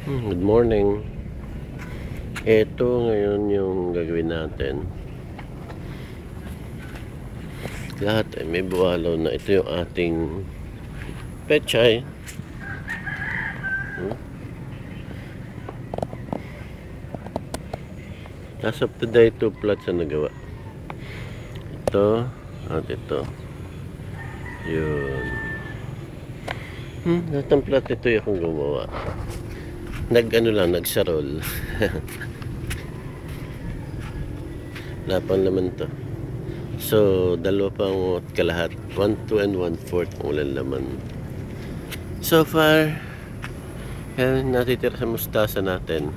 Good morning. Ito ngayon yung gagawin natin. Lahat ay may buwalo na. Ito yung ating pechay. As of today, 2 plots ang nagawa. Ito at ito. Yun. Lahat ng plot ito yung akong gumawa. Nagsarol. Lapan naman to. So, 2 pang kalahat. 1/2 and 1/4 ang ulan laman. So far, yan natitira sa mustasa natin.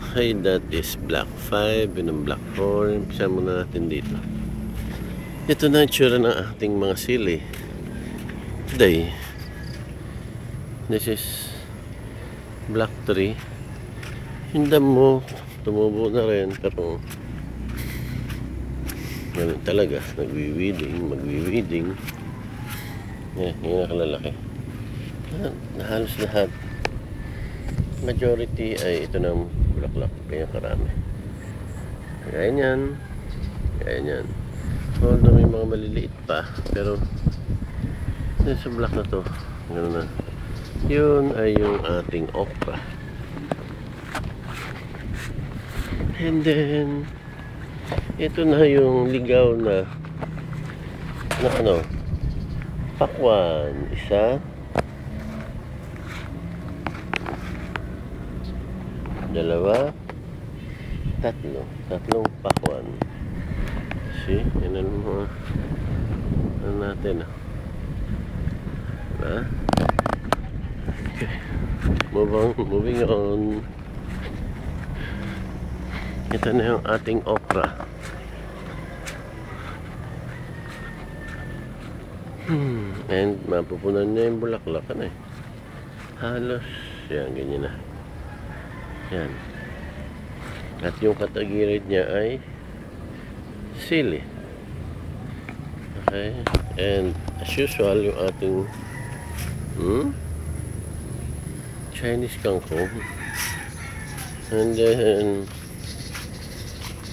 Okay, that is black 5, yun ang black 4. Umpisa muna natin dito. Ito na ang tsura ng ating mga sili. Today, this is black 3. Yung damo tumubo na rin, pero ganun talaga, magwi-weeding. Yan, yung nakalalaki. Halos lahat, majority ay ito ng bulaklak, kaya karami. Kaya yan. Although may mga maliliit pa, pero yun sa black na to, gano'n na. Yun ay yung ating okra. And then ito na yung ligaw na pakwan. 1, 2, 3, 3 pakwan. See? Yan ang mga natin. Diba? Okay. Moving on. Ito na yung ating okra. And mapupunan na yung bulaklak na eh. Halos yan, ganyan na. Yan. At yung katagirid niya ay sili. Okay. And as usual, yung ating Chinese kangkong. And then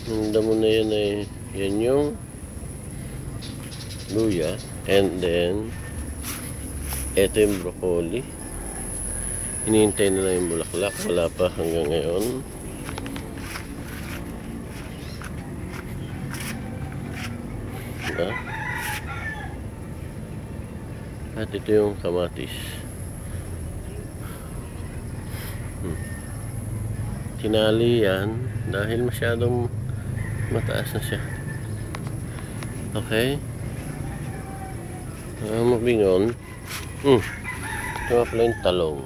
yung damo na yan ay yan yung luya. And then ito yung broccoli. Hinihintay na lang yung bulaklak. Wala pa hanggang ngayon. Diba? At ito yung kamatis. Tinali yan dahil masyadong mataas na siya. Okay. Moving on. Ito pala yung talong.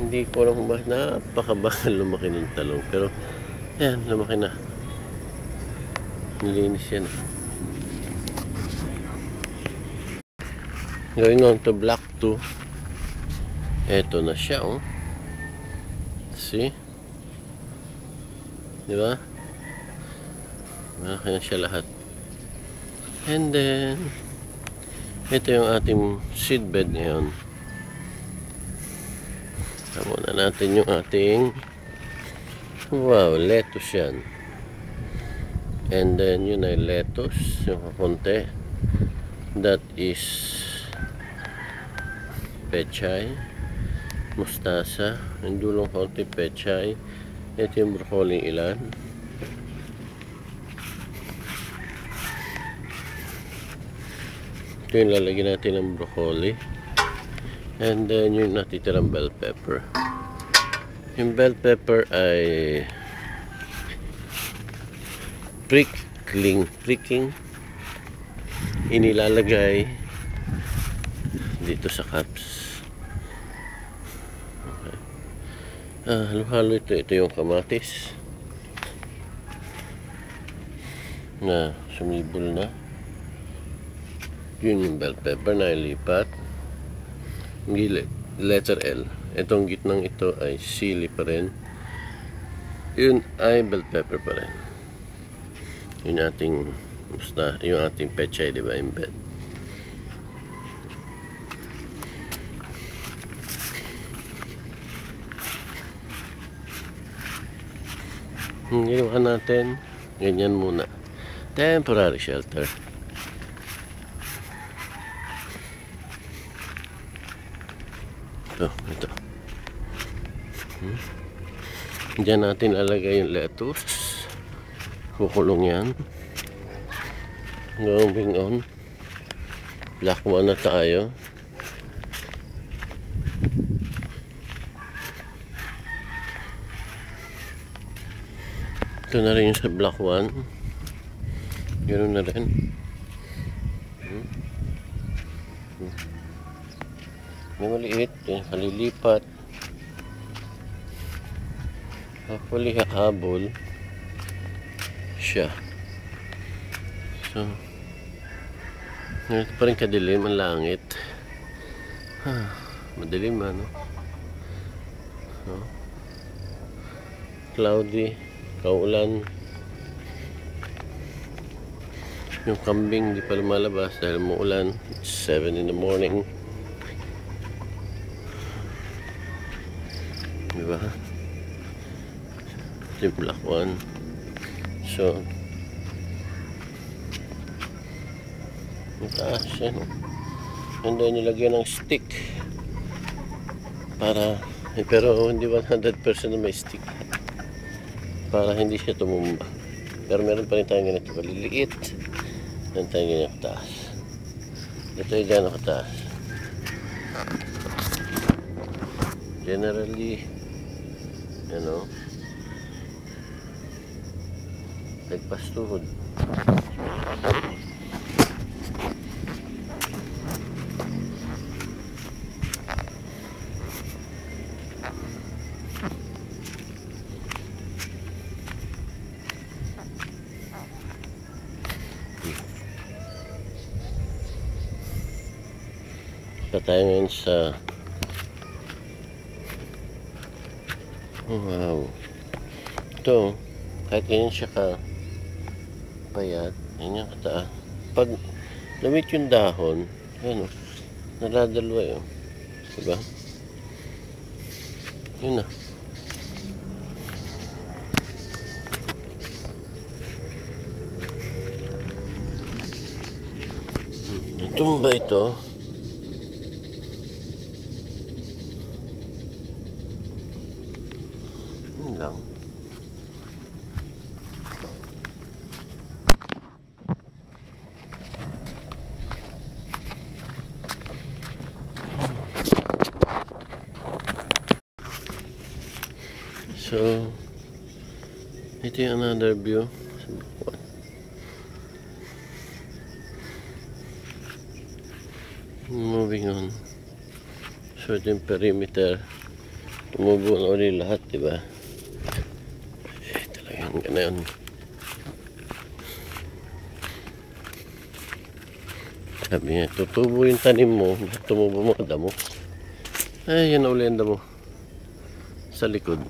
Hindi ko alam kung bakit napakabakal lumaki ng talong. Pero yan, lumaki na. Nilinis yan. Going on to black 2. Ito na siya, oh. See? Diba? Malaki na siya lahat. And then ito yung ating seed bed ngayon. Tama na natin yung ating lettuce yan. And then yun ay lettuce, yung kakunti. That is pechay, mustasa, yung dulong konti pechay. Ito yung broccoli ilan. Ito yung lalagyan natin ng broccoli. And then yung natitirang bell pepper. Yung bell pepper ay pricking inilalagay dito sa cups. Okay. Halo-halo ito yung kamatis na sumibol na. Yun yung bell pepper na ilipat. Letter L. Itong gitnang ito ay sili pa rin. Yun ay bell pepper pa rin. Yun yung ating pechay, diba, embed. Ginawa natin, ganyan muna. Temporary shelter. Ito. Diyan natin lalagay yung lettuce. Kukulong yan. Moving on. Black one na tayo. Ito na rin yung sa black one. Ganoon na rin. May maliit. Yung kalilipat. Hopefully hahabol siya. So, ganito pa rin kadilim ang langit. Madilim ano. Cloudy, kaulan. Yung kambing di pa lumalabas dahil muulan. 7 in the morning. Diba? Yung black one. So, mataas yan. And then nilagyan ng stick para, pero hindi 100% na may stick para hindi siya tumumba. Pero meron pa rin tayong ganito maliliit. Meron tayong ganyan kataas. Ito ay gano'n kataas. Generally, you know, nagpastuhod. Pa tayo ngayon sa wow, ito kahit ganyan siya ka payat, yan yung kataas. Pag lumit yung dahon, yan o, naladalwa yun, diba? Yun na. Tumba ito. Yun lang. So, ito yung another view. Moving on. So, ito yung perimeter. Tumubo na ulit lahat, diba? Talagang ganun. Sabi niya, tutubo yung tanim mo, tumubo mga damo. Ay, yan na ulit ang damo. Sa likod.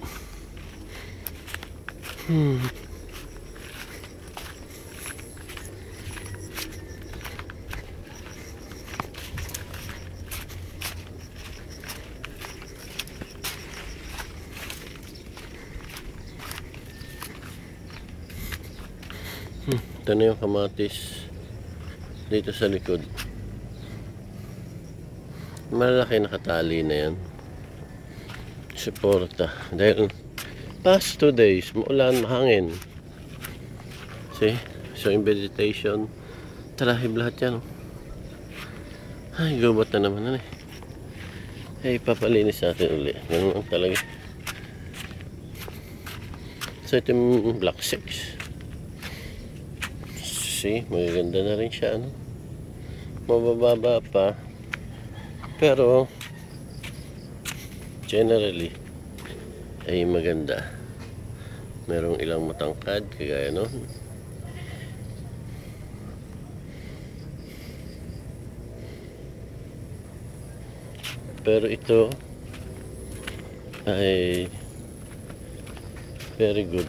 Ito na yung kamatis dito sa likod. Malaki nakatali na yan. Suporta. Dahil past 2 days, maulan, mahangin. See? So yung vegetation, talahib lahat yan. Ay, gubat na naman na eh. Ay, papalinis natin ulit. Ganun ang talaga. So ito yung black 6. See, magaganda na rin siya, ano? Mabababa pa. Pero generally ay maganda. Merong ilang matangkad kagaya no. Pero ito ay very good.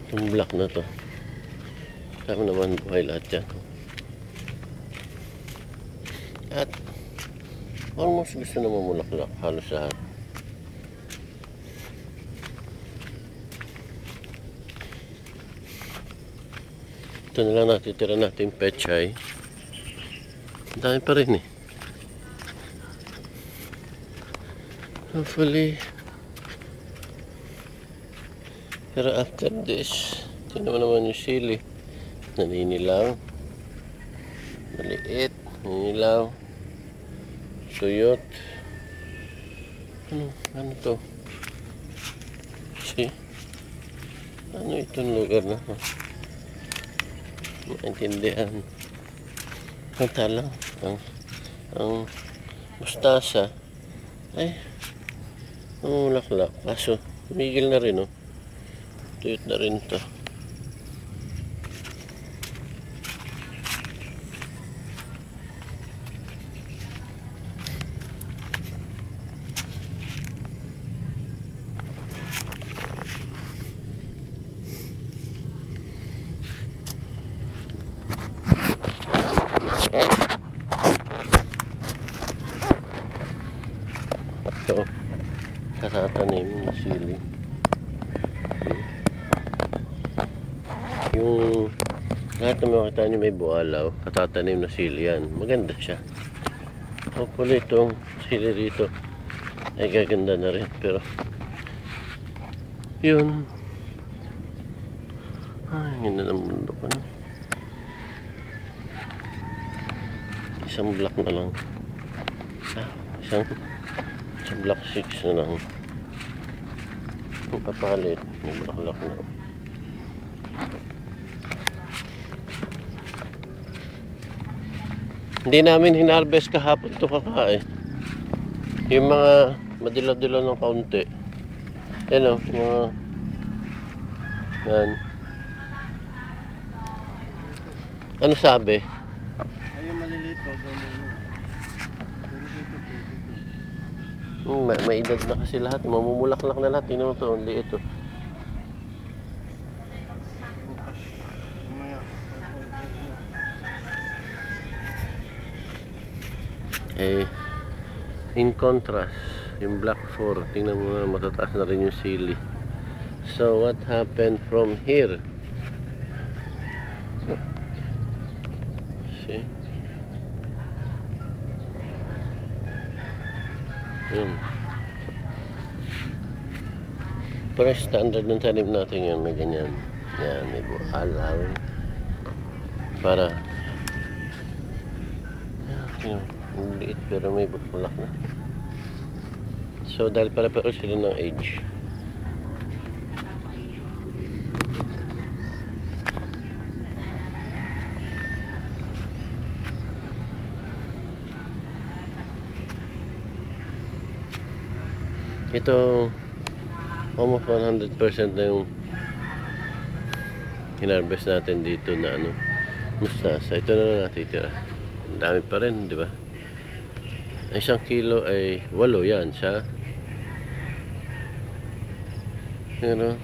Itong black na to, tama naman, buhay lahat yan. At almost gusto na mamulaklak halos lahat. Ito na lang natitira natin pechay. Ang dami pa rin eh. Hopefully. Pero after this, tingnan mo naman yung sili. Naninilaw. Maliit. Naninilaw. Tuyot. Ano to? See? Ano itong lugar na to? Maintindihan. Kanta lang. Ang mustasa ay umulaklak. Kaso, tumigil na rin, oh. Tuyot na rin to. Ito, katatanim na sili. Yung lahat na makita nyo may bualaw, katatanim na sili yan. Maganda siya. Hopefully itong sili rito ay gaganda na rin. Pero yun, ay, ganda ng mundo ko na. Isang block na lang. Isang block 6 na lang. Ang papalit, may bulaklak na. Hindi namin hinarvest kahapon ito kakain. Yung mga madilaw-dilaw ng kaunti. Yan o, mga yan. Ano sabi? Ayun maliliit po. May edad na kasi lahat. Mamumulaklak na lahat. Tingnan mo ito. Ang liit ito. Eh, in contrast, yung black 4, tingnan mo na matataas na rin yung sili. So, what happened from here? See? Yun. Pero standard ng tanim natin yan, may ganyan. Yan, may buhalaw. Para yan, ang liit pero may butulak na. So dahil para-pero sila ng age. Ito almost 100% na yung hinarvest natin dito na ano, mustasa. Ito na lang natitira. Ang dami pa rin, di ba? Isang kilo ay 8 yan siya. Pero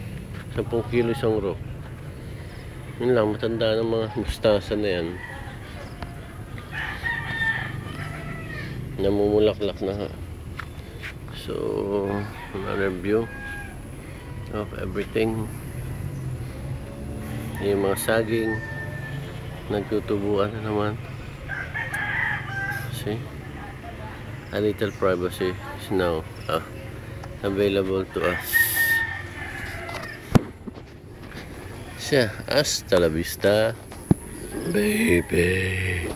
10 kilo isang row. Yun lang, matanda ng mga mustasa na yan. Namumulaklak na ha. So, another view of everything. Yung mga saging nagtutubuan na naman. See? A little privacy is now available to us. Siya, hasta la vista, baby.